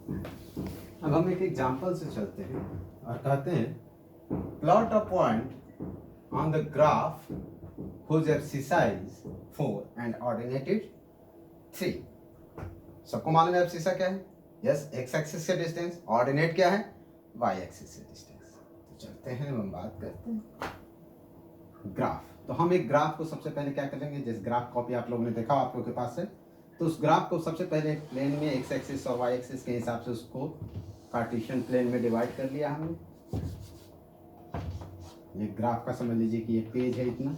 अब हम एक एग्जांपल से चलते हैं और कहते हैं plot a point on the graph whose abscissa is 4 and ordinated 3। सबको मालूम है एब्सिसा क्या है? यस, एक्स एक्सिस से डिस्टेंस, ऑर्डिनेट क्या है? वाई एक्सिस से डिस्टेंस। तो चलते हैं, हम बात करते हैं ग्राफ। तो हम एक ग्राफ को सबसे पहले क्या करेंगे, जिस ग्राफ कॉपी आप लोगों ने देखा आप लोगों के पास है, तो उस ग्राफ को सबसे पहले एक प्लेन में एक्स एक्सिस और वाई एक्सिस के हिसाब से उसको कार्टेशियन प्लेन में डिवाइड कर लिया हमने। ये ग्राफ का समझ लीजिए कि ये पेज है इतना,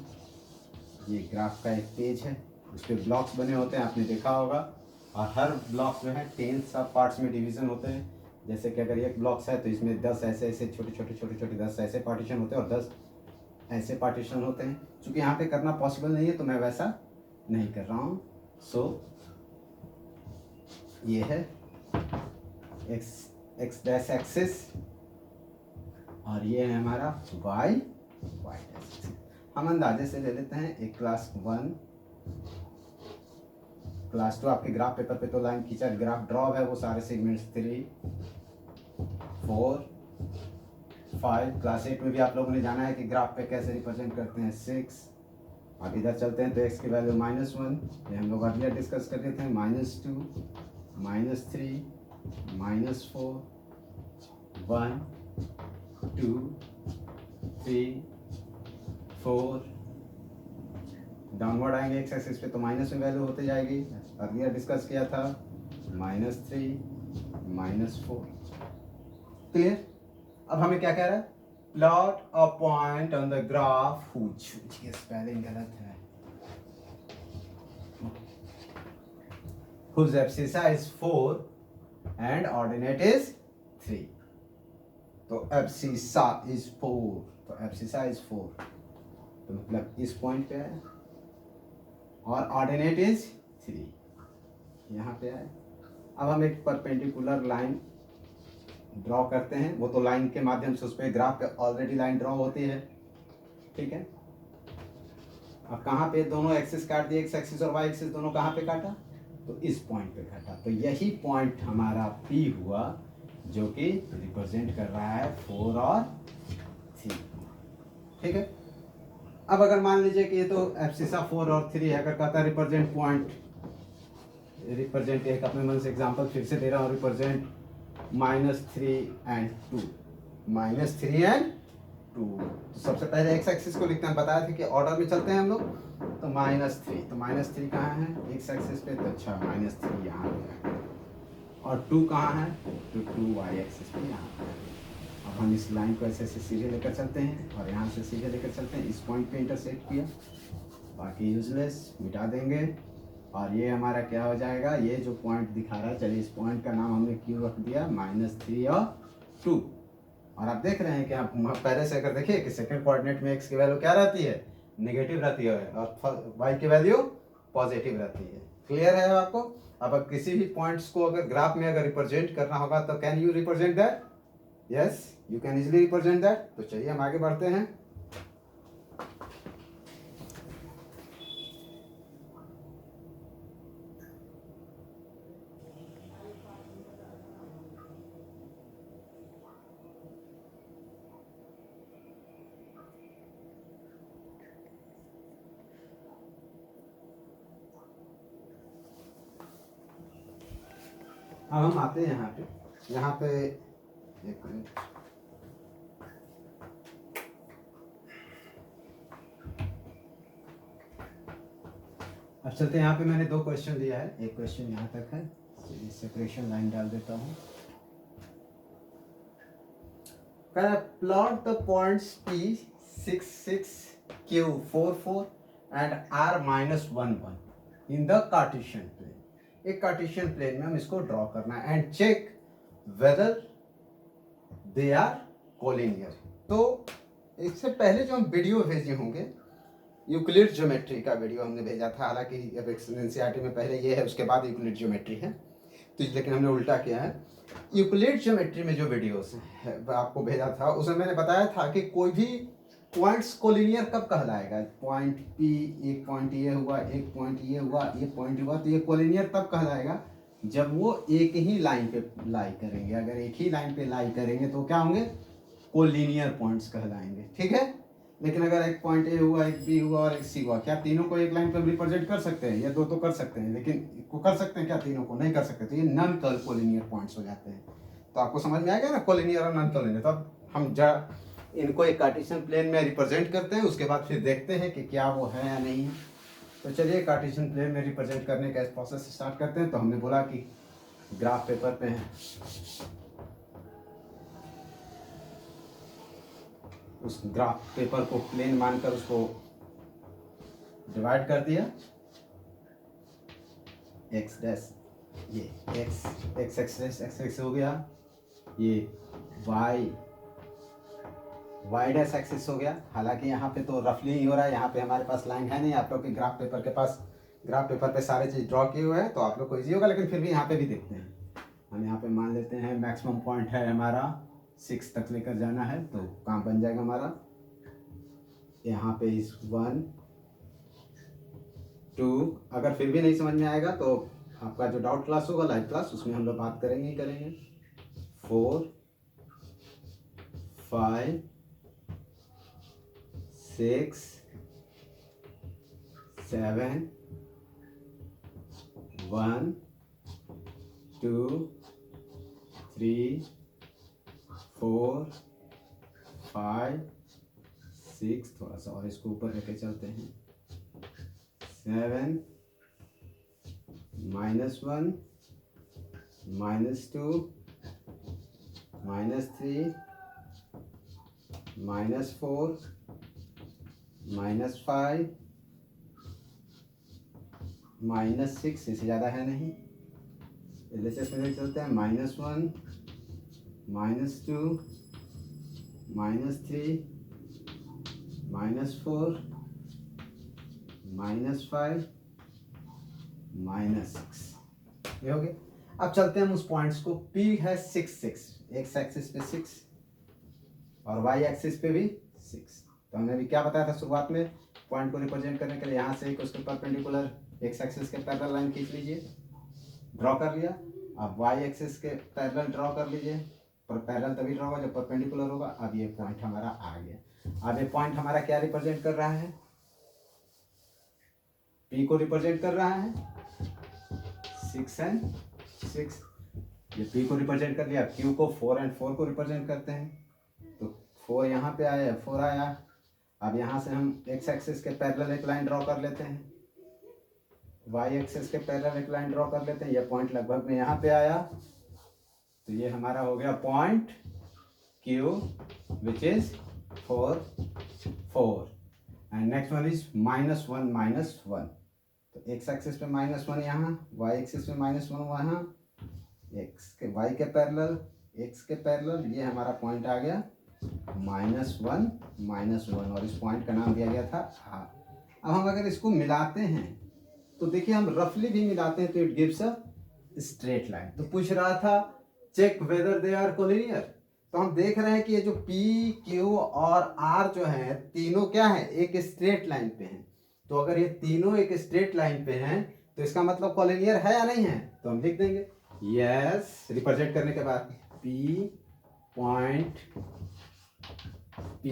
ये ग्राफ का एक पेज है, उस पर ब्लॉक्स बने होते हैं, आपने देखा होगा। और हर ब्लॉक जो है 10 सब पार्ट्स में डिवीजन होते हैं। जैसे कि अगर एक ब्लॉक्स है तो इसमें 10 ऐसे ऐसे छोटे छोटे 10 ऐसे पार्टीशन होते हैं और 10 ऐसे पार्टीशन होते हैं। चूँकि यहाँ पे करना पॉसिबल नहीं है तो मैं वैसा नहीं कर रहा हूँ। सो ये है एक्स डैश एक्सिस और ये है हमारा वाई डैश। हम अंदाजे से ले लेते हैं एक क्लास 1 क्लास 2 आपके ग्राफ पेपर पे तो लाइन खींचा, ग्राफ ड्रॉ है, वो सारे सेगमेंट्स 3 4 5। क्लास 8 में भी आप लोगों ने जाना है कि ग्राफ पे कैसे रिप्रेजेंट करते हैं 6। अब इधर चलते हैं तो x की वैल्यू -1, ये हम लोग अर्लियर डिस्कस कर रहे थे, -2 -3 -4 1 2 3 4। डाउनवर्ड आएंगे एक्स एक्सिस पे तो माइनस में वैल्यू होते जाएगी, अर्लियर डिस्कस किया था, -3 -4। क्लियर? अब हमें क्या कह रहा है, plot a point on the graph ये स्पेलिंग गलत है, whose abscissa is 4 and ordinate is 3। तो abscissa is 4, तो abscissa is 4 तो मतलब इस पॉइंट पे है और ऑर्डिनेट इज 3 यहाँ पे है। अब हम एक परपेंडिकुलर लाइन ड्रॉ करते हैं, वो तो लाइन के माध्यम से उस पर ग्राफ पे ऑलरेडी लाइन ड्रॉ होती है, ठीक है। अब कहाँ पे दोनों एक्सिस काट दिए, एक्स एक्सिस और वाई एक्सिस दोनों कहाँ पे काटा, तो इस पॉइंट पे काटा। तो यही पॉइंट हमारा P हुआ जो कि रिप्रेजेंट कर रहा है 4 और 3, ठीक है। अब अगर मान लीजिए कि ये तो एब्सिसा 4 और 3 है, अगर कहता है रिप्रेजेंट पॉइंट, रिप्रेजेंट एक अपने मन से एग्जांपल फिर से दे रहा हूँ, रिप्रेजेंट -3 and 2, -3 and 2। तो सबसे पहले एक्स एक्सिस को लिखते हैं, बताया था कि ऑर्डर में चलते हैं हम लोग। तो -3, तो -3 कहाँ है एक्स एक्सिस पे, तो अच्छा -3 यहाँ पे है, और 2 कहाँ है, तो 2 वाई एक्सिस पे यहाँ पे है। अब हम इस लाइन को ऐसे ऐसे सीधे लेकर चलते हैं और यहाँ से सीधे लेकर चलते हैं, इस पॉइंट पे इंटरसेक्ट किया, बाकी यूजलेस मिटा देंगे और ये हमारा क्या हो जाएगा, ये जो पॉइंट दिखा रहा है, चलिए इस पॉइंट का नाम हमने क्यों रख दिया, -3 और 2। और आप देख रहे हैं कि आप पहले से अगर देखिए कि सेकंड कोऑर्डिनेट में x की वैल्यू क्या रहती है, नेगेटिव रहती है और y की वैल्यू पॉजिटिव रहती है। क्लियर है आपको? अब किसी भी पॉइंट्स को अगर ग्राफ में अगर रिप्रेजेंट करना होगा तो can you represent that? Yes, you can easily represent that. तो चलिए हम आगे बढ़ते हैं। अब हम आते हैं यहाँ पे एक मिनट, अब चलते हैं। यहाँ पे मैंने 2 क्वेश्चन दिया है, एक क्वेश्चन यहाँ तक है, सेपरेशन लाइन डाल देता हूँ। Plot the points P 6 6 Q 4 4 and R -1 1 in the cartesian plane. एक कार्टेशियन प्लेन में हम इसको ड्रॉ करना है and check whether they are collinear. तो इससे पहले जो हम वीडियो भेजे होंगे, यूक्लिड ज्योमेट्री का वीडियो हमने भेजा था, हालांकि अब एनसीईआरटी में पहले ये है उसके बाद यूक्लिड ज्योमेट्री है, तो लेकिन हमने उल्टा किया है। यूक्लिड ज्योमेट्री में जो वीडियोस आपको भेजा था उसमें मैंने बताया था कि कोई भी पॉइंट्स कोलिनियर कब कहलाएगा, पॉइंट P, एक पॉइंट ये हुआ, एक पॉइंट ये हुआ, ये पॉइंट हुआ, तो ये कोलिनियर तब कहलाएगा जब वो एक ही लाइन पे लाई करेंगे, अगर एक ही लाइन पे लाई करेंगे तो क्या होंगे, कोलिनियर पॉइंट्स कहलाएंगे, ठीक है। लेकिन अगर एक पॉइंट ए हुआ, एक बी हुआ और एक सी हुआ, क्या तीनों को एक लाइन पर रिप्रेजेंट कर सकते हैं? या दो तो कर सकते हैं, लेकिन को कर सकते हैं क्या? तीनों को नहीं कर सकते, तो ये नॉन कोलिनियर पॉइंट्स हो जाते हैं। तो आपको समझ में आएगा ना कोलिनियर और नॉन कोलिनियर। तो अब हम इनको एक कार्टेशियन प्लेन में रिप्रेजेंट करते हैं, उसके बाद फिर देखते हैं कि क्या वो है या नहीं। तो चलिए कार्टेशियन प्लेन में रिप्रेजेंट करने का प्रोसेस स्टार्ट करते हैं। तो हमने बोला कि ग्राफ पेपर पे है, उस ग्राफ पेपर को प्लेन मानकर उसको डिवाइड कर दिया, एक्स डैश, ये एक्स एक्स हो गया, ये वाई डैश एक्सिस हो गया। हालांकि यहाँ पे तो रफली ही हो रहा है, यहाँ पे हमारे पास लाइन है नहीं। आप लोग के ग्राफ पेपर के पास, ग्राफ पेपर पे सारे चीज़ ड्रॉ किए हुए हैं तो आप लोग को ईजी होगा, लेकिन फिर भी यहाँ पे भी देखते हैं। हम यहाँ पे मान लेते हैं मैक्सिमम पॉइंट है हमारा 6 तक लेकर जाना है, तो काम बन जाएगा हमारा। यहाँ पे इस 1 2, अगर फिर भी नहीं समझ में आएगा तो आपका जो डाउट क्लास होगा, लाइव क्लास, उसमें हम लोग बात करेंगे ही करेंगे। 4 5 6 7 1 2 3 4 5 6, थोड़ा सा और इसको ऊपर लेके चलते हैं, 7 -1 -2 -3 -4 -5 -6, इससे ज़्यादा है नहीं। LHS में देख चलते हैं, -1 -2 -3 -4 -5 -6, ये हो गया। अब चलते हैं हम उस पॉइंट्स को। P है 6 6, एक्स एक्सिस पे 6 और वाई एक्सिस पे भी 6। तो हमने अभी क्या बताया था शुरुआत में, पॉइंट को रिप्रेजेंट करने के लिए यहाँ से उसके परपेंडिकुलर एक्स एक्सिस के पैरेलल लाइन खींच लीजिए, ड्रॉ कर लिया। अब वाई एक्सिस के पैरेलल ड्रॉ कर लीजिए, पर पैरेलल तभी ड्रॉ होगा जब परपेंडिकुलर होगा। अब ये पॉइंट हमारा आ गया। अब ये पॉइंट हमारा क्या रिप्रेजेंट कर रहा है? P को रिप्रेजेंट कर रहा है 6 and 6, ये P को रिप्रेजेंट कर लिया। Q को 4 and 4 को रिप्रेजेंट करते हैं, तो 4 यहाँ पे आया, 4 आया। अब यहाँ से हम एक्स एक्सिस के पैरेलल एक लाइन ड्रॉ कर लेते हैं, वाई एक्सिस के पैरेलल एक लाइन ड्रॉ कर लेते हैं। ये पॉइंट लगभग में यहाँ पे आया, तो ये हमारा हो गया point Q which is 4 4। And next one is -1 -1, तो एक्स एक्सिस पे -1 यहाँ, वाई एक्सिस पे -1 वहाँ, एक्स के वाई के पैरेलल, एक्स के पैरेलल, ये हमारा पॉइंट आ गया -1 -1, और इस पॉइंट का नाम दिया गया था R। अब हम अगर इसको मिलाते हैं तो देखिए, हम रफली भी मिलाते हैं तो it gives a straight line. तो पूछ रहा था check whether they are collinear, तो हम देख रहे हैं कि ये जो P Q और R जो है, तीनों क्या है, एक स्ट्रेट लाइन पे हैं। तो अगर ये तीनों एक स्ट्रेट लाइन पे हैं तो इसका मतलब कोलिनियर है या नहीं है? तो हम लिख देंगे यस, रिप्रेजेंट करने के बाद P point P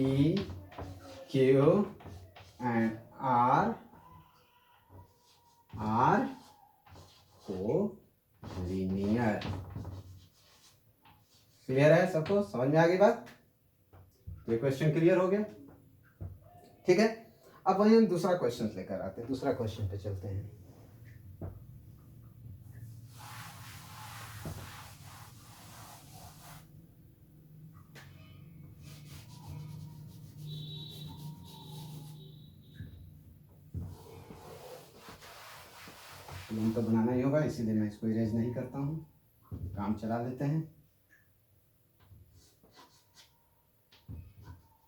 Q and R are collinear. Clear है सबको? समझ में आ गई बात? ये क्वेश्चन क्लियर हो गया, ठीक है। अब वही हम दूसरा क्वेश्चन लेकर आते हैं, दूसरा क्वेश्चन पे चलते हैं। प्लेन तो बनाना ही होगा, इसीलिए मैं इसको इरेज नहीं करता हूँ, काम चला लेते हैं।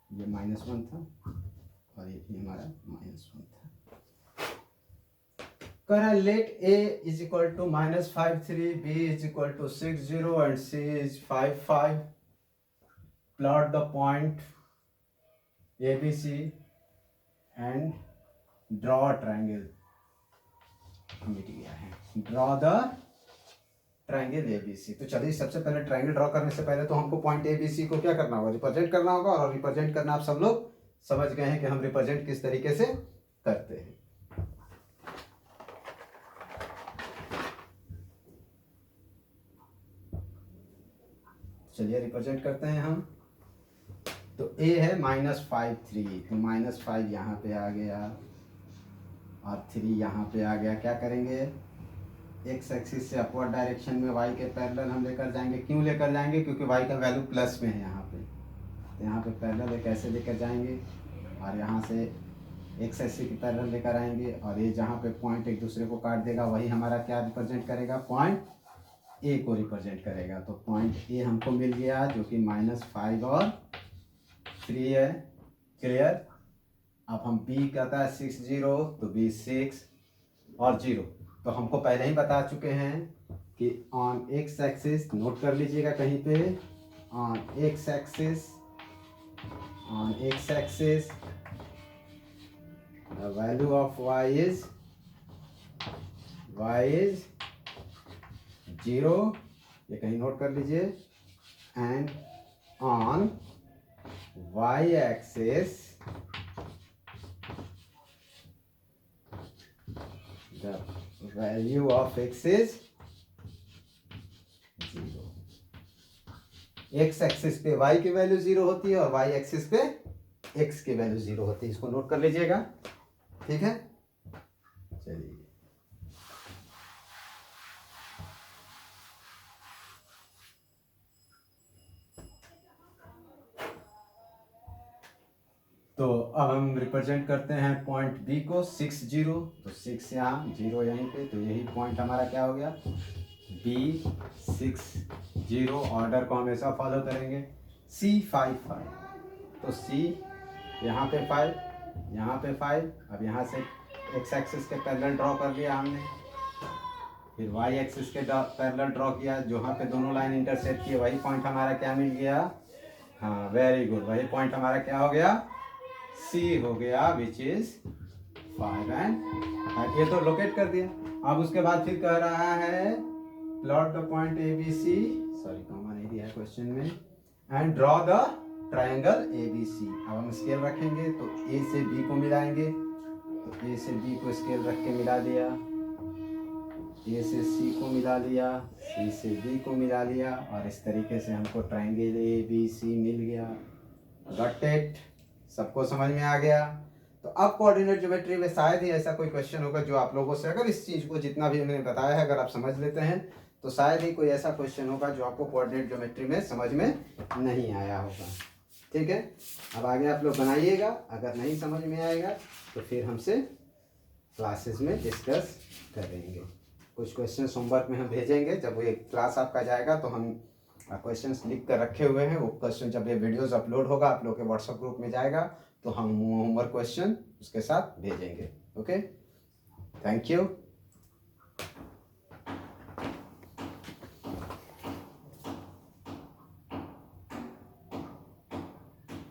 ये -1 था और ये भी हमारा -1 था। कह रहा है let A is equal to -5 3, B is equal to 6 0 and C is 5 5। Plot the point ABC and draw triangle. मिट गया है, draw the triangle A B C. तो चलिए सबसे पहले ट्राइंगल ड्रॉ करने से पहले तो हमको पॉइंट ए बी सी को क्या करना होगा, रिप्रेजेंट करना होगा। और रिप्रेजेंट करना आप सब लोग समझ गए हैं कि हम रिप्रेजेंट किस तरीके से करते हैं। चलिए रिप्रेजेंट करते हैं हम। तो ए है -5 3, तो -5 यहाँ पे आ गया और 3 यहाँ पे आ गया। क्या करेंगे, एक्स एक्सिस से अपवर्ड डायरेक्शन में वाई के पैरेलल हम लेकर जाएंगे। क्यों लेकर जाएंगे, क्योंकि वाई का वैल्यू प्लस में है यहाँ पे। तो यहाँ पे पैरेलल एक ऐसे लेकर जाएंगे और यहाँ से एक्स एक्सिस की पैरेलल लेकर आएंगे और ये जहाँ पे पॉइंट एक दूसरे को काट देगा वही हमारा क्या रिप्रेजेंट करेगा, पॉइंट ए को रिप्रेजेंट करेगा। तो पॉइंट ए हमको मिल गया जो कि -5 और 3 है। क्लियर। अब हम बी कहता है 6 0, तो बी 6 और 0। तो हमको पहले ही बता चुके हैं कि ऑन एक्स एक्सिस, नोट कर लीजिएगा कहीं पे, on x axis the value of y is 0, ये कहीं नोट कर लीजिए। And on y axis the value of x is 0। x axis पे y की वैल्यू 0 होती है और y एक्सिस पे x की वैल्यू 0 होती है। इसको नोट कर लीजिएगा, ठीक है। चलिए तो अब हम रिप्रेजेंट करते हैं पॉइंट बी को 6 0, तो 6 यहाँ 0 यहीं पे, तो यही पॉइंट हमारा क्या हो गया, बी 6 0। ऑर्डर को हमेशा फॉलो करेंगे। सी 5 5, तो सी यहाँ पे 5, यहाँ पे 5। अब यहाँ से एक्स एक्सिस के पैरेलल ड्रॉ कर लिया हमने, फिर वाई एक्सिस के पैरेलल ड्रॉ किया, जहाँ पे दोनों लाइन इंटरसेक्ट किए वही पॉइंट हमारा क्या मिल गया, हाँ वेरी गुड, वही पॉइंट हमारा क्या हो गया, सी हो गया, विच इज 5 एंड ये तो लोकेट कर दिया। अब उसके बाद फिर कह रहा है plot the point A B C, sorry comma नहीं दिया है क्वेश्चन में, and draw the triangle A B C. अब हम स्केल रखेंगे तो ए से बी को मिलाएंगे, तो ए से बी को स्केल रख के मिला दिया, ए से सी को मिला लिया, सी से बी को मिला लिया और इस तरीके से हमको ट्रायंगल ए बी सी मिल गया। गॉट इट, सबको समझ में आ गया। तो अब कोऑर्डिनेट ज्योमेट्री में शायद ही ऐसा कोई क्वेश्चन होगा जो आप लोगों से, अगर इस चीज़ को जितना भी मैंने बताया है अगर आप समझ लेते हैं तो शायद ही कोई ऐसा क्वेश्चन होगा जो आपको कोऑर्डिनेट ज्योमेट्री में समझ में नहीं आया होगा। ठीक है, अब आगे आप लोग बनाइएगा, अगर नहीं समझ में आएगा तो फिर हमसे क्लासेस में डिस्कस करेंगे। कुछ क्वेश्चन होमवर्क में हम भेजेंगे, जब ये क्लास आपका जाएगा तो हम क्वेश्चंस लिख कर रखे हुए हैं, वो क्वेश्चन जब ये वीडियोस अपलोड होगा आप लोग के व्हाट्सएप ग्रुप में जाएगा तो हम होमवर्क क्वेश्चन उसके साथ भेजेंगे। Okay, thank you.